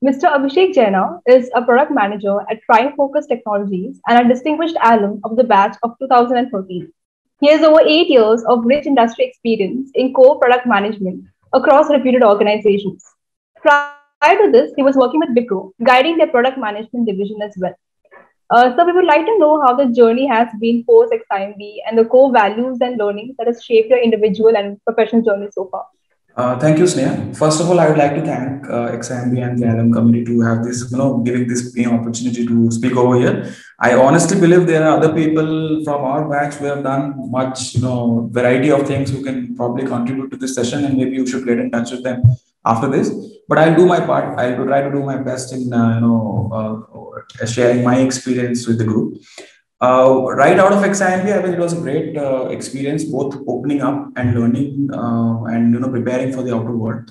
Mr. Avisek Jena is a product manager at Prime Focus Technologies and a distinguished alum of the batch of 2013. He has over 8 years of rich industry experience in core product management across reputed organizations. Prior to this, he was working with Wipro, guiding their product management division as well. So we would like to know how the journey has been post XIMB and the core values and learnings that has shaped your individual and professional journey so far. Thank you, Sneha. First of all, I would like to thank XIMB and the alum community to have this, giving this opportunity to speak over here. I honestly believe there are other people from our batch who have done much, variety of things who can probably contribute to this session, and maybe you should get in touch with them after this. But I'll do my part. I'll try to do my best in, sharing my experience with the group. Right out of XIMB, I think it was a great experience, both opening up and learning and preparing for the outer world.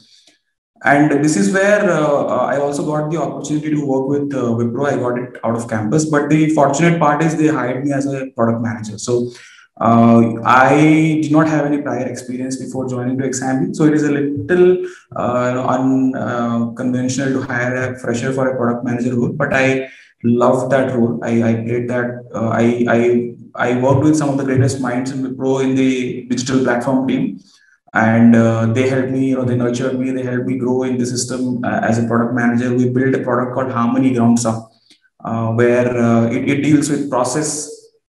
And this is where I also got the opportunity to work with Wipro. I got it out of campus, but the fortunate part is they hired me as a product manager. So I did not have any prior experience before joining to XIMB. So it is a little unconventional to hire a fresher for a product manager role, but I loved that role. I played that. I worked with some of the greatest minds in Wipro in the digital platform team, and they helped me. They nurtured me. They helped me grow in the system as a product manager. We built a product called Harmony Grounds Up, where it deals with process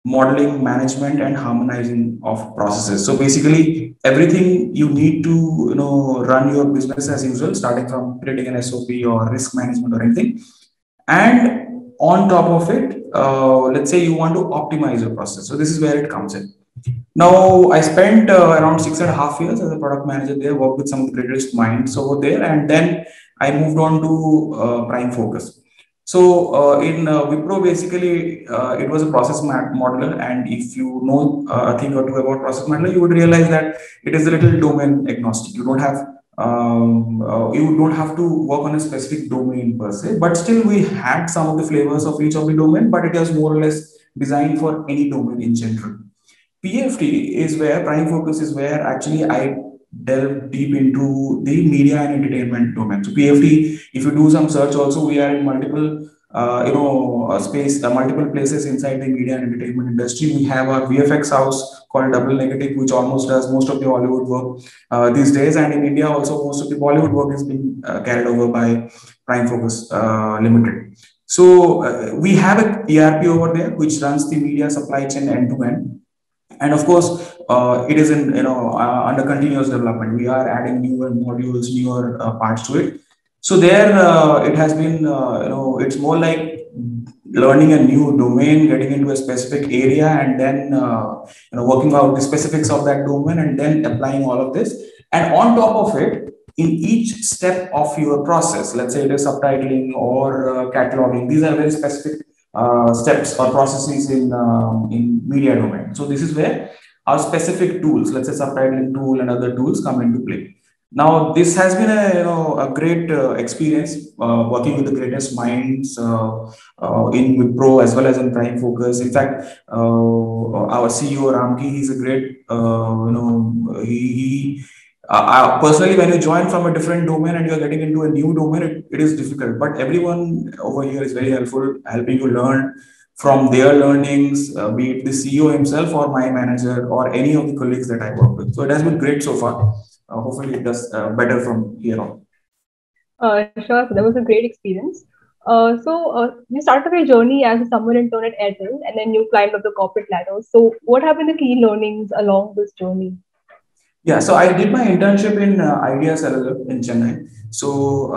modeling, management, and harmonizing of processes. So basically, everything you need to run your business as usual, starting from creating an SOP or risk management or anything, and on top of it, let's say you want to optimize your process. So this is where it comes in. Now, I spent around 6.5 years as a product manager there, worked with some of the greatest minds over there, and then I moved on to Prime Focus. So in Wipro, basically, it was a process modeler, and if you know a thing or two about process modeler, you would realize that it is a little domain agnostic. You don't have to work on a specific domain per se, but still we had some of the flavors of each of the domain, but it was more or less designed for any domain in general. PFT is where Prime Focus is where actually I delve deep into the media and entertainment domain. So PFT, if you do some search also, we are in multiple multiple places inside the media and entertainment industry. We have our VFX house called Double Negative, which almost does most of the Hollywood work these days. And in India, also most of the Bollywood work is being carried over by Prime Focus Limited. So we have an ERP over there, which runs the media supply chain end to end. And of course, it is in under continuous development. We are adding newer modules, newer parts to it. So there, it has been, it's more like learning a new domain, getting into a specific area, and then working out the specifics of that domain, and then applying all of this. And on top of it, in each step of your process, let's say it is subtitling or cataloging, these are very specific steps or processes in media domain. So this is where our specific tools, let's say subtitling tool and other tools, come into play. Now, this has been a great experience working with the greatest minds in Wipro as well as in Prime Focus. In fact, our CEO Ramki, he's a great, personally, when you join from a different domain and you're getting into a new domain, it is difficult. But everyone over here is very helpful, helping you learn from their learnings, be it the CEO himself or my manager or any of the colleagues that I work with. So it has been great so far. Hopefully it does better from here on. Sure, so that was a great experience. You started your journey as a summer intern at Airtel, and then you climbed up the corporate ladder. So what have been the key learnings along this journey? Yeah, so I did my internship in Ideas LLM in Chennai. So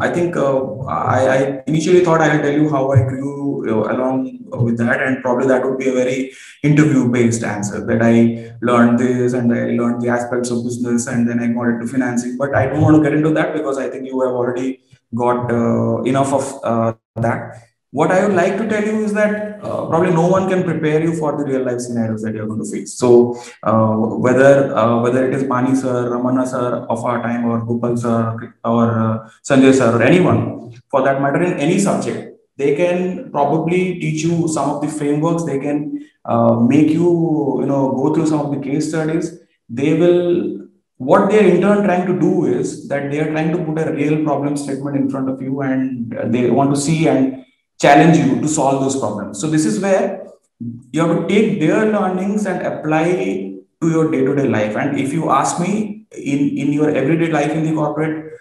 I think I initially thought I'll tell you how I grew along with that, and probably that would be a very interview-based answer, that I learned this and I learned the aspects of business, and then I got into financing. But I don't want to get into that because I think you have already got enough of that. What I would like to tell you is that probably no one can prepare you for the real life scenarios that you're going to face. So whether it is Mani sir, Ramana sir of our time, or Gopal sir, or Sanjay sir, or anyone for that matter in any subject, they can probably teach you some of the frameworks. They can make you go through some of the case studies. They will what they're in turn trying to do is that they are trying to put a real problem statement in front of you, and they want to see and challenge you to solve those problems. So this is where you have to take their learnings and apply to your day-to-day life. And if you ask me, in your everyday life in the corporate,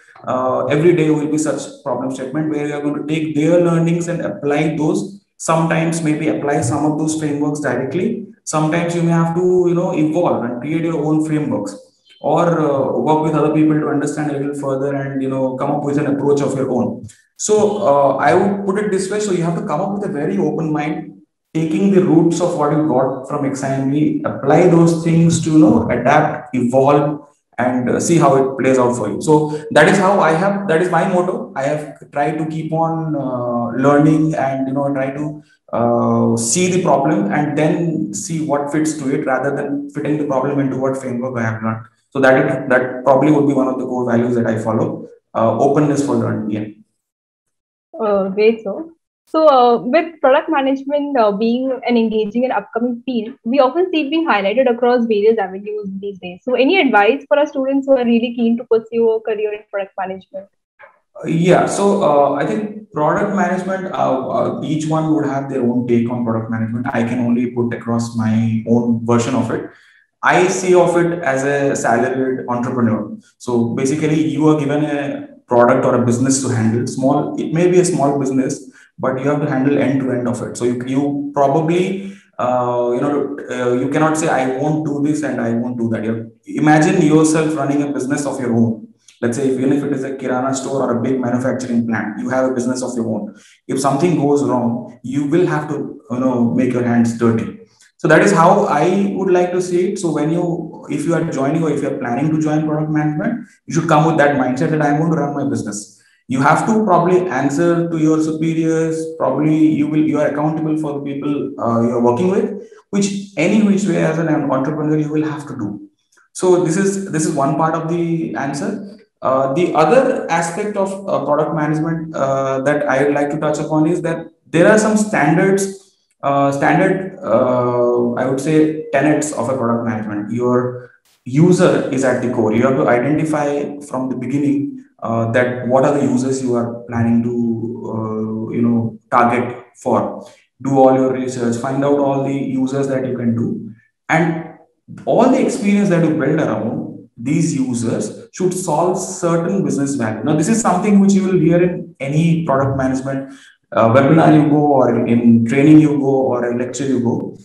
every day will be such problem statement where you are going to take their learnings and apply those. Sometimes maybe apply some of those frameworks directly. Sometimes you may have to, evolve and create your own frameworks, or work with other people to understand a little further, and come up with an approach of your own. So I would put it this way: so you have to come up with a very open mind, taking the roots of what you got from XIMB, apply those things to adapt, evolve, and see how it plays out for you. So that is how I have. That is my motto. I have tried to keep on learning, and try to see the problem and then see what fits to it, rather than fitting the problem into what framework I have learned. So that probably would be one of the core values that I follow. Openness for learning. Yeah. Great, sir. So, with product management being an engaging and upcoming field, we often see it being highlighted across various avenues these days. So, any advice for our students who are really keen to pursue a career in product management? Yeah, so I think product management, each one would have their own take on product management. I can only put across my own version of it. I see of it as a salaried entrepreneur. So basically, you are given a product or a business to handle. Small, it may be a small business, but you have to handle end to end of it. So you probably, you cannot say, I won't do this and I won't do that. Imagine yourself running a business of your own. Let's say, even if it is a kirana store or a big manufacturing plant, you have a business of your own. If something goes wrong, you will have to, make your hands dirty. So that is how I would like to see it. So if you are joining, or if you are planning to join product management, you should come with that mindset that I'm going to run my business. You have to probably answer to your superiors. Probably you are accountable for the people you are working with, which way as an entrepreneur you will have to do. So this is one part of the answer. The other aspect of product management that I would like to touch upon is that there are some standard, I would say, tenets of a product management. Your user is at the core. You have to identify from the beginning that what are the users you are planning to, target for. Do all your research, find out all the users that you can do, and all the experience that you build around these users should solve certain business value. Now, this is something which you will hear in any product management webinar you go, or in training you go, or a lecture you go.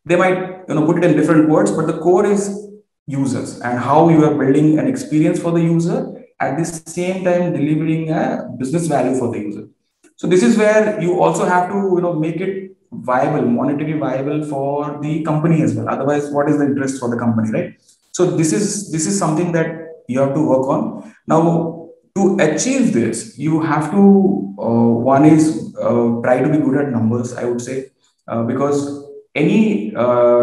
They might put it in different words, but the core is users and how you are building an experience for the user, at the same time delivering a business value for the user. So this is where you also have to make it viable, monetarily viable for the company as well. Otherwise, what is the interest for the company, right? So this is something that you have to work on. Now, to achieve this, you have to one is try to be good at numbers, I would say, because any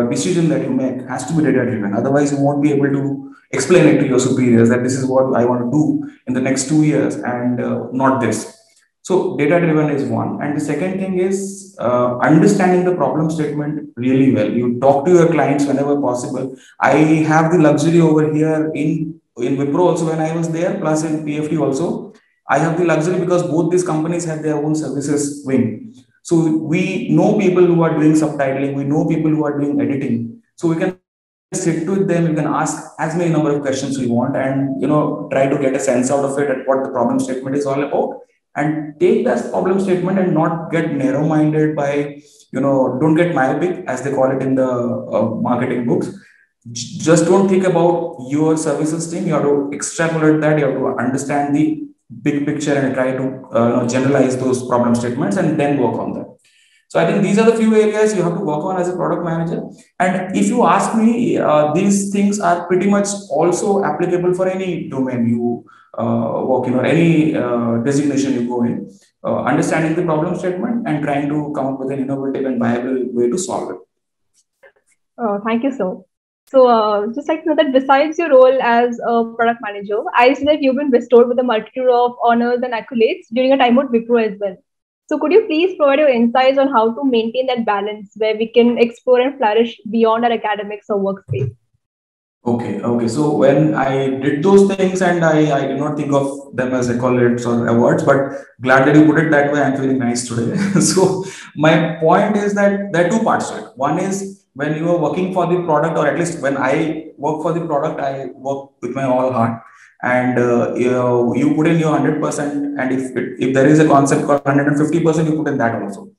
decision that you make has to be data driven. Otherwise, you won't be able to explain it to your superiors that this is what I want to do in the next 2 years, and not this. So data driven is one. And the second thing is understanding the problem statement really well. You talk to your clients whenever possible. I have the luxury over here in Wipro also, when I was there, plus in PFT also. I have the luxury because both these companies have their own services wing. So we know people who are doing subtitling, we know people who are doing editing. So we can sit with them, you can ask as many number of questions you want, and try to get a sense out of it at what the problem statement is all about, and take that problem statement and not get narrow minded by, don't get myopic, as they call it in the marketing books. Just don't think about your services team. You have to extrapolate that. You have to understand the big picture and try to generalize those problem statements and then work on them. So I think these are the few areas you have to work on as a product manager. And if you ask me, these things are pretty much also applicable for any domain you work in, or any designation you go in. Understanding the problem statement and trying to come up with an innovative and viable way to solve it. Thank you, sir. So, just like to know that besides your role as a product manager, I see that you've been bestowed with a multitude of honors and accolades during a time at Wipro as well. So, could you please provide your insights on how to maintain that balance where we can explore and flourish beyond our academics or workspace? Okay. So when I did those things, and I did not think of them as accolades or awards, but glad that you put it that way. I'm feeling nice today. So my point is that there are two parts to it. One is when you are working for the product, or at least when I work for the product, I work with my all heart, and you put in your 100%, and if there is a concept called 150%, you put in that also.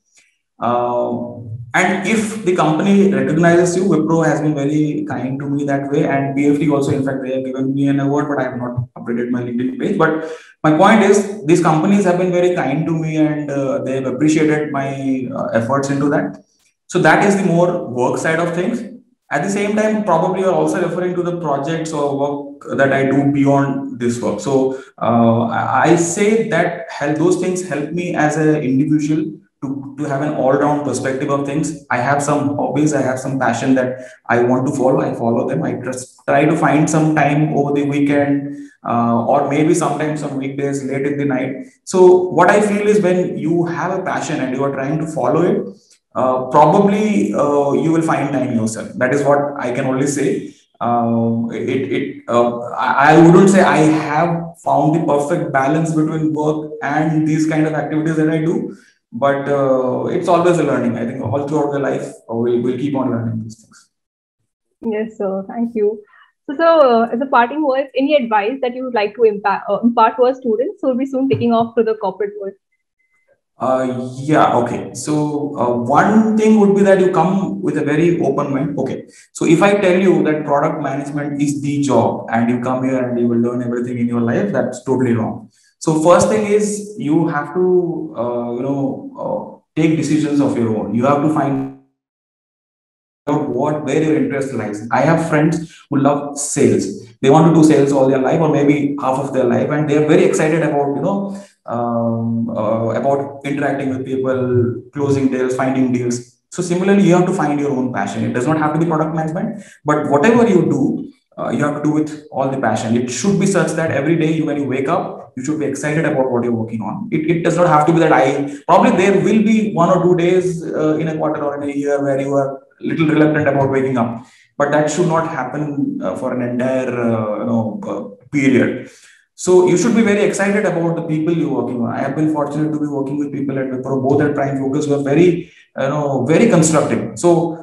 And if the company recognizes you, Wipro has been very kind to me that way, and BFT also, in fact, they have given me an award, but I have not updated my LinkedIn page. But my point is, these companies have been very kind to me, and they have appreciated my efforts into that. So that is the more work side of things. At the same time, probably you're also referring to the projects or work that I do beyond this work. So I say that those things help me as an individual to have an all-round perspective of things. I have some hobbies, I have some passion that I want to follow. I follow them. I just try to find some time over the weekend, or maybe sometimes on weekdays late in the night. So what I feel is when you have a passion and you are trying to follow it, probably you will find time yourself. That is what I can only say. I wouldn't say I have found the perfect balance between work and these kind of activities that I do, but it's always a learning. I think all throughout the life, we'll keep on learning these things. Yes, sir. Thank you. As a parting words, any advice that you would like to impart to our students who will be soon taking off to the corporate world? Yeah, okay. So one thing would be that you come with a very open mind. Okay. So if I tell you that product management is the job and you come here and you will learn everything in your life, that's totally wrong. So first thing is you have to, take decisions of your own. You have to find out where your interest lies. I have friends who love sales. They want to do sales all their life, or maybe half of their life, and they are very excited about about interacting with people, closing deals, finding deals. So similarly, you have to find your own passion. It does not have to be product management, but whatever you do, you have to do with all the passion. It should be such that every day when you wake up, you should be excited about what you're working on. It does not have to be that I probably there will be 1 or 2 days in a quarter or in a year where you are little reluctant about waking up, but that should not happen for an entire period. So you should be very excited about the people you're working on. I have been fortunate to be working with people at Wipro, both at Prime Focus, who are very very constructive. So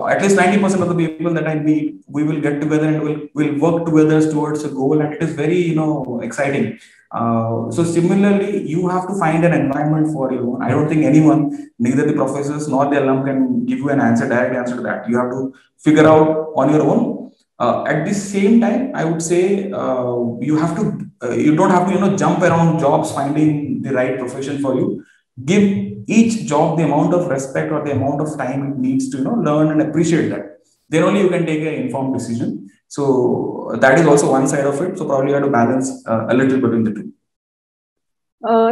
at least 90% of the people that I meet, we will get together and will work together towards a goal, and it is very exciting. So similarly, you have to find an environment for your own. I don't think anyone, neither the professors nor the alum, can give you an direct answer to that. You have to figure out on your own. At the same time, I would say you don't have to jump around jobs finding the right profession for you. Give each job the amount of respect or the amount of time it needs to learn and appreciate that. Then only you can take an informed decision. So that is also one side of it. So probably you have to balance a little between the two.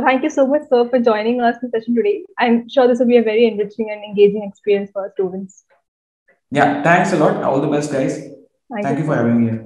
Thank you so much, sir, for joining us in the session today. I'm sure this will be a very enriching and engaging experience for our students. Yeah, thanks a lot. All the best, guys. Thank you for having me here.